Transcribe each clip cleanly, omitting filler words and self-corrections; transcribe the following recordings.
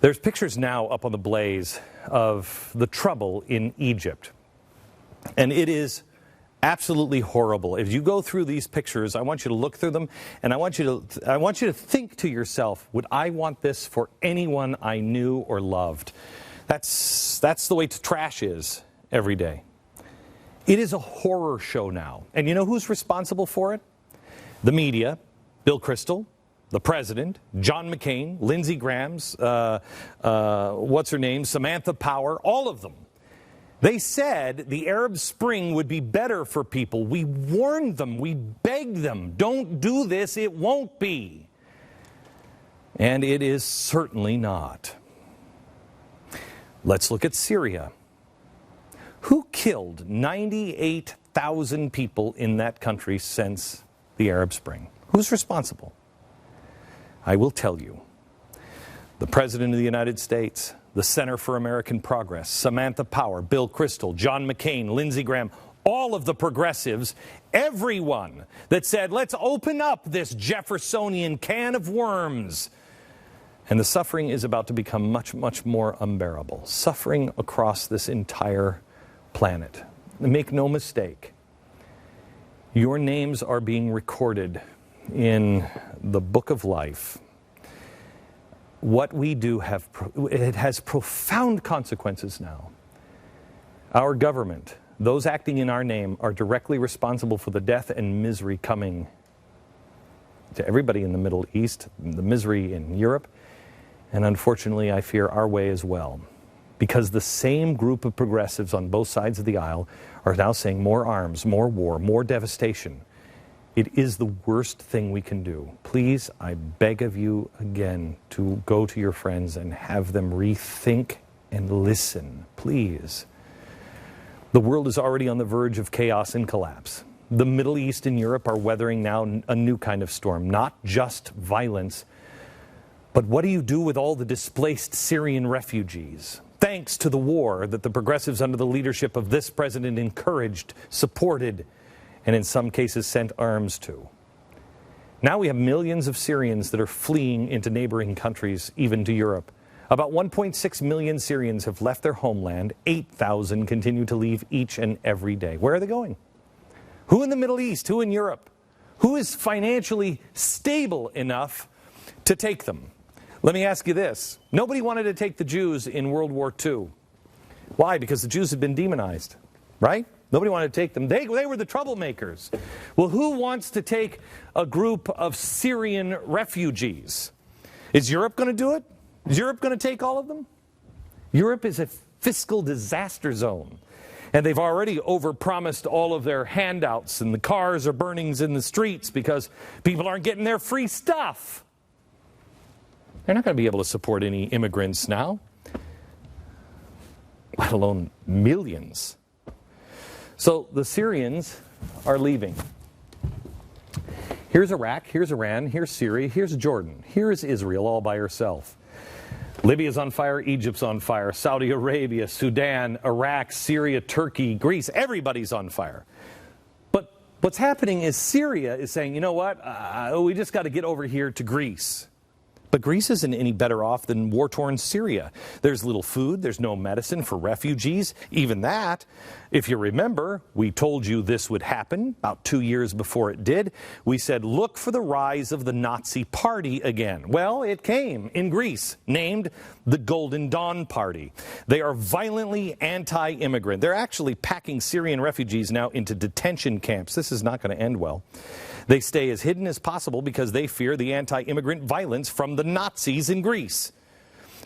There's pictures now up on TheBlaze of the trouble in Egypt. And it is absolutely horrible. If you go through these pictures, I want you to look through them, and I want you to think to yourself, would I want this for anyone I knew or loved? That's the way trash is every day. It is a horror show now. And you know who's responsible for it? The media, Bill Kristol, the president, John McCain, Lindsey Graham's, what's her name, Samantha Power, all of them. They said the Arab Spring would be better for people. We warned them, we begged them, don't do this, it won't be. And it is certainly not. Let's look at Syria. Who killed 98,000 people in that country since the Arab Spring? Who's responsible? I will tell you. The President of the United States, the Center for American Progress, Samantha Power, Bill Kristol, John McCain, Lindsey Graham, all of the progressives, everyone that said, let's open up this Jeffersonian can of worms. And the suffering is about to become much, much more unbearable. Suffering across this entire planet. Make no mistake, your names are being recorded in the book of life. What we do it has profound consequences now. Our government, those acting in our name, are directly responsible for the death and misery coming to everybody in the Middle East, the misery in Europe, and unfortunately, I fear our way as well. Because the same group of progressives on both sides of the aisle are now saying more arms, more war, more devastation. It is the worst thing we can do. Please, I beg of you again to go to your friends and have them rethink and listen, please. The world is already on the verge of chaos and collapse. The Middle East and Europe are weathering now a new kind of storm, not just violence, but what do you do with all the displaced Syrian refugees? Thanks to the war that the progressives under the leadership of this president encouraged, supported, and in some cases sent arms to. Now we have millions of Syrians that are fleeing into neighboring countries, even to Europe. About 1.6 million Syrians have left their homeland. 8,000 continue to leave each and every day. Where are they going? Who in the Middle East? Who in Europe? Who is financially stable enough to take them? Let me ask you this. Nobody wanted to take the Jews in World War II. Why? Because the Jews had been demonized, right? Nobody wanted to take them. They were the troublemakers. Well, who wants to take a group of Syrian refugees? Is Europe going to do it? Is Europe going to take all of them? Europe is a fiscal disaster zone. And they've already overpromised all of their handouts, and the cars are burning in the streets because people aren't getting their free stuff. They're not going to be able to support any immigrants now, let alone millions. So the Syrians are leaving. Here's Iraq, here's Iran, here's Syria, here's Jordan, here's Israel all by herself. Libya's on fire, Egypt's on fire, Saudi Arabia, Sudan, Iraq, Syria, Turkey, Greece, everybody's on fire. But what's happening is Syria is saying, you know what, we just got to get over here to Greece. But Greece isn't any better off than war-torn Syria. There's little food, there's no medicine for refugees. Even that, if you remember, we told you this would happen about 2 years before it did. We said, look for the rise of the Nazi Party again. Well, it came in Greece, named the Golden Dawn Party. They are violently anti-immigrant. They're actually packing Syrian refugees now into detention camps. This is not going to end well. They stay as hidden as possible because they fear the anti-immigrant violence from the Nazis in Greece.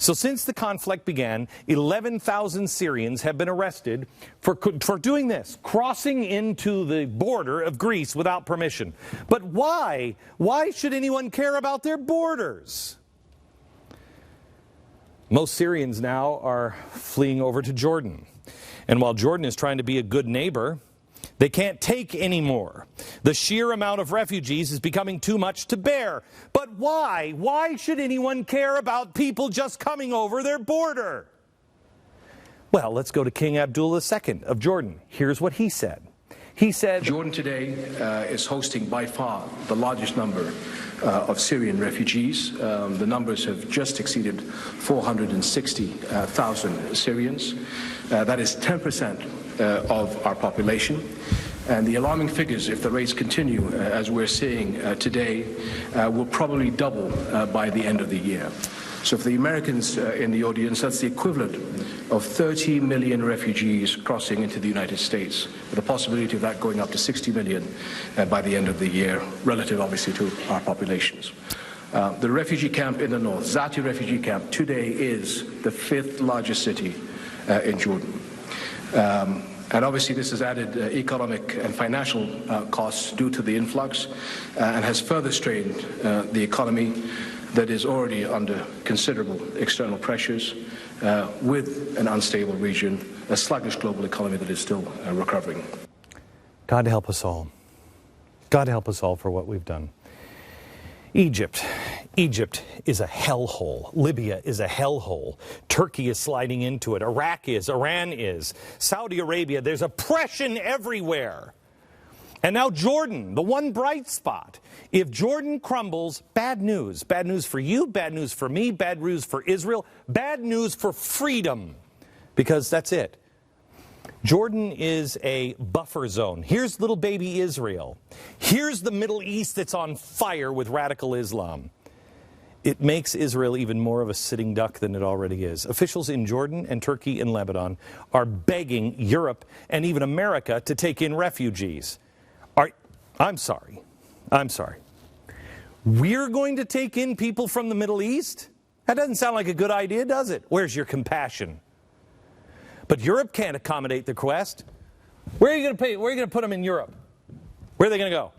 So since the conflict began, 11,000 Syrians have been arrested for doing this, crossing into the border of Greece without permission. But why? Why should anyone care about their borders? Most Syrians now are fleeing over to Jordan. And while Jordan is trying to be a good neighbor, they can't take any more. The sheer amount of refugees is becoming too much to bear. But why? Why should anyone care about people just coming over their border? Well, let's go to King Abdullah II of Jordan. Here's what he said. He said, Jordan today is hosting by far the largest number of Syrian refugees. The numbers have just exceeded 460,000 Syrians. That is 10% of our population. And the alarming figures, if the rates continue as we're seeing today, will probably double by the end of the year. So for the Americans in the audience, that's the equivalent of 30 million refugees crossing into the United States, with the possibility of that going up to 60 million by the end of the year, relative obviously to our populations. The refugee camp in the north, Zati refugee camp, today is the 5th largest city in Jordan. And obviously this has added economic and financial costs due to the influx and has further strained the economy that is already under considerable external pressures with an unstable region, a sluggish global economy that is still recovering. God help us all. God help us all for what we've done. Egypt is a hellhole. Libya is a hellhole. Turkey is sliding into it. Iraq is. Iran is. Saudi Arabia, there's oppression everywhere. And now Jordan, the one bright spot. If Jordan crumbles, bad news. Bad news for you, bad news for me, bad news for Israel, bad news for freedom. Because that's it. Jordan is a buffer zone. Here's little baby Israel. Here's the Middle East that's on fire with radical Islam. It makes Israel even more of a sitting duck than it already is. Officials in Jordan and Turkey and Lebanon are begging Europe and even America to take in refugees. I'm sorry. We're going to take in people from the Middle East? That doesn't sound like a good idea, does it? Where's your compassion? But Europe can't accommodate the request. Where are you going to pay? Where are you going to put them in Europe? Where are they going to go?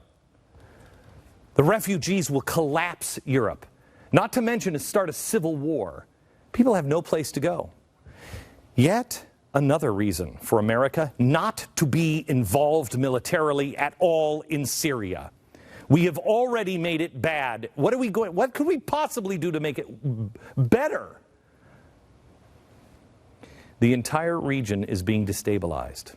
The refugees will collapse Europe. Not to mention start a civil war. People have no place to go. Yet another reason for America not to be involved militarily at all in Syria. We have already made it bad. What could we possibly do to make it better? The entire region is being destabilized.